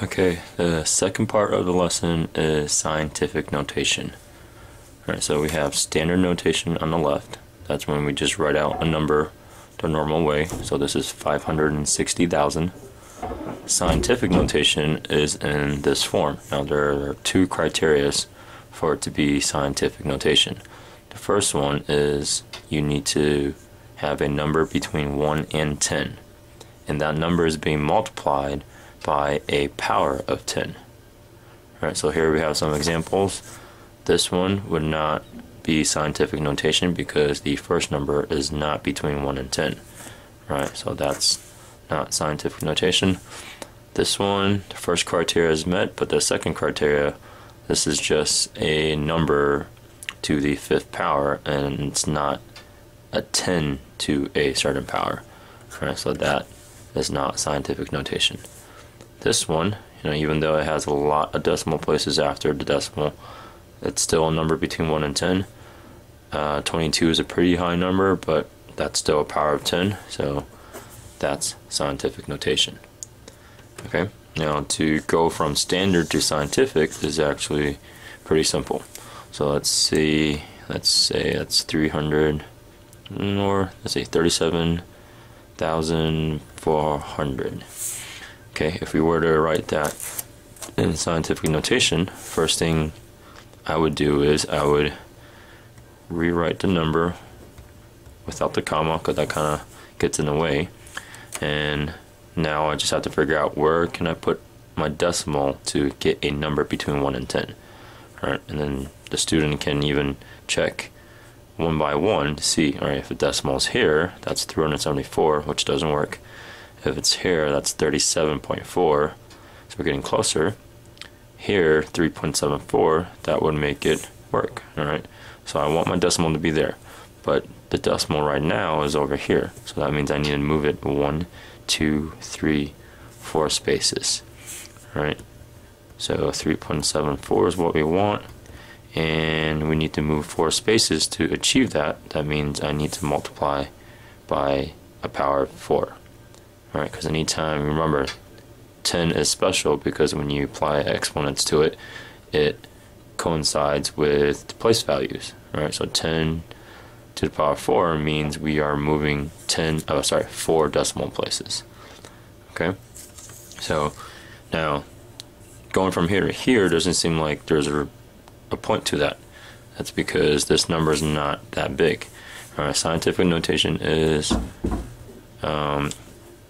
Okay, the second part of the lesson is scientific notation. Alright, so we have standard notation on the left. That's when we just write out a number the normal way. So this is 560,000. Scientific notation is in this form. Now there are two criteria for it to be scientific notation. The first one is you need to have a number between 1 and 10. And that number is being multiplied by a power of 10. Alright, so here we have some examples. This one would not be scientific notation because the first number is not between 1 and 10. Right, so that's not scientific notation. This one, the first criteria is met, but the second criteria, this is just a number to the fifth power, and it's not a 10 to a certain power. Right, so that is not scientific notation. This one, even though it has a lot of decimal places after the decimal, it's still a number between 1 and 10. 22 is a pretty high number, but that's still a power of 10, so that's scientific notation. Okay, now to go from standard to scientific is actually pretty simple. So let's say that's 300, or let's say 37,400. Okay, if we were to write that in scientific notation, first thing I would do is I would rewrite the number without the comma, because that kind of gets in the way. And now I just have to figure out where can I put my decimal to get a number between 1 and 10. Alright, and then the student can even check one by one to see, alright, if the decimal is here, that's 374, which doesn't work. If it's here, that's 37.4, so we're getting closer. Here, 3.74, that would make it work. Alright, so I want my decimal to be there, but the decimal right now is over here, so that means I need to move it 1, 2, 3, 4 spaces. Alright, so 3.74 is what we want, and we need to move 4 spaces to achieve that. That means I need to multiply by a power of 4. Alright, because anytime, remember, 10 is special because when you apply exponents to it, it coincides with the place values. Alright, so 10 to the power of 4 means we are moving 4 decimal places. Okay, so now going from here to here doesn't seem like there's a point to that. That's because this number is not that big. Alright, scientific notation is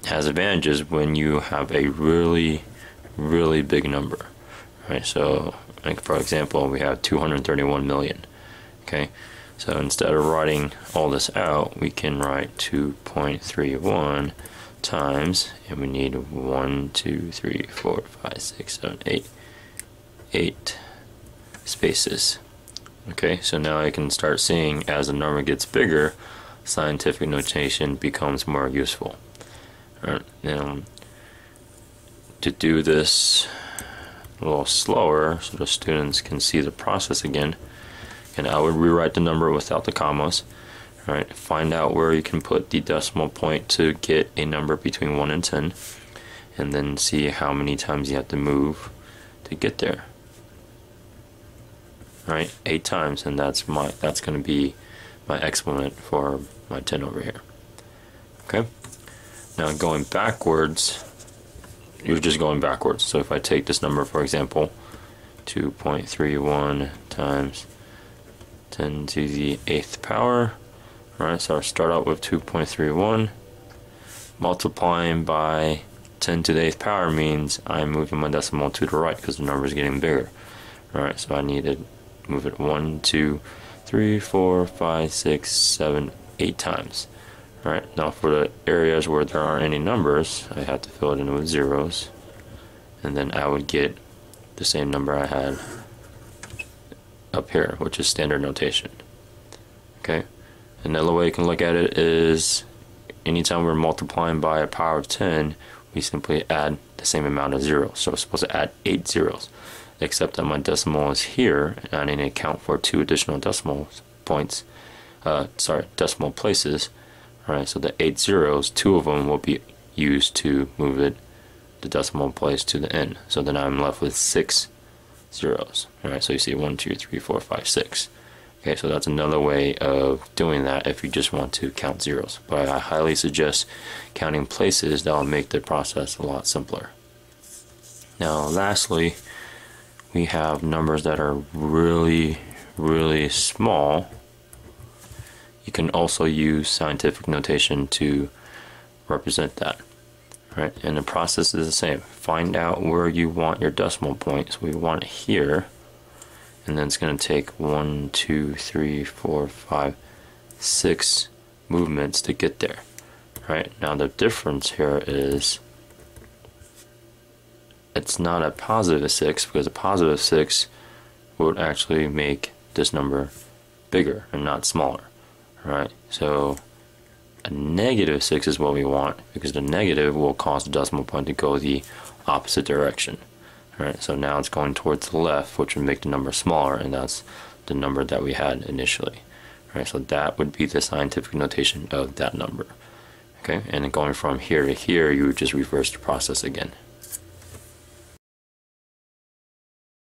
has advantages when you have a really big number. Right, so like for example, we have 231 million. Okay, so instead of writing all this out, we can write 2.31 times, and we need 1, 2, 3, 4, 5, 6, 7, 8 spaces. Okay, so now I can start seeing as the number gets bigger, scientific notation becomes more useful. Alright, now to do this a little slower so the students can see the process again, and I would rewrite the number without the commas. Alright, find out where you can put the decimal point to get a number between 1 and 10, and then see how many times you have to move to get there. Alright, 8 times, and that's going to be my exponent for my 10 over here. Okay, now going backwards, you're just going backwards. So if I take this number, for example, 2.31 times 10 to the 8th power. Alright, so I'll start out with 2.31. Multiplying by 10 to the 8th power means I'm moving my decimal to the right because the number is getting bigger. Alright, so I need to move it 1, 2, 3, 4, 5, 6, 7, 8 times. Alright, now for the areas where there aren't any numbers, I have to fill it in with zeros, and then I would get the same number I had up here, which is standard notation. Okay, another way you can look at it is anytime we're multiplying by a power of 10, we simply add the same amount of zeros. So I'm supposed to add 8 zeros, except that my decimal is here, and I need to account for 2 additional decimal points, decimal places. Alright, so the 8 zeros, 2 of them will be used to move it the decimal place to the end. So then I'm left with 6 zeros. Alright, so you see 1, 2, 3, 4, 5, 6. Okay, so that's another way of doing that if you just want to count zeros. But I highly suggest counting places. That will make the process a lot simpler. Now lastly, we have numbers that are really, really small. You can also use scientific notation to represent that. Right, and the process is the same. Find out where you want your decimal point. So we want it here, and then it's going to take 1, 2, 3, 4, 5, 6 movements to get there. Right, now the difference here is it's not a positive 6, because a positive 6 would actually make this number bigger and not smaller. Right, so a negative 6 is what we want, because the negative will cause the decimal point to go the opposite direction. Right, so now it's going towards the left, which would make the number smaller, and that's the number that we had initially. Right, so that would be the scientific notation of that number. Okay, and then going from here to here, you would just reverse the process again.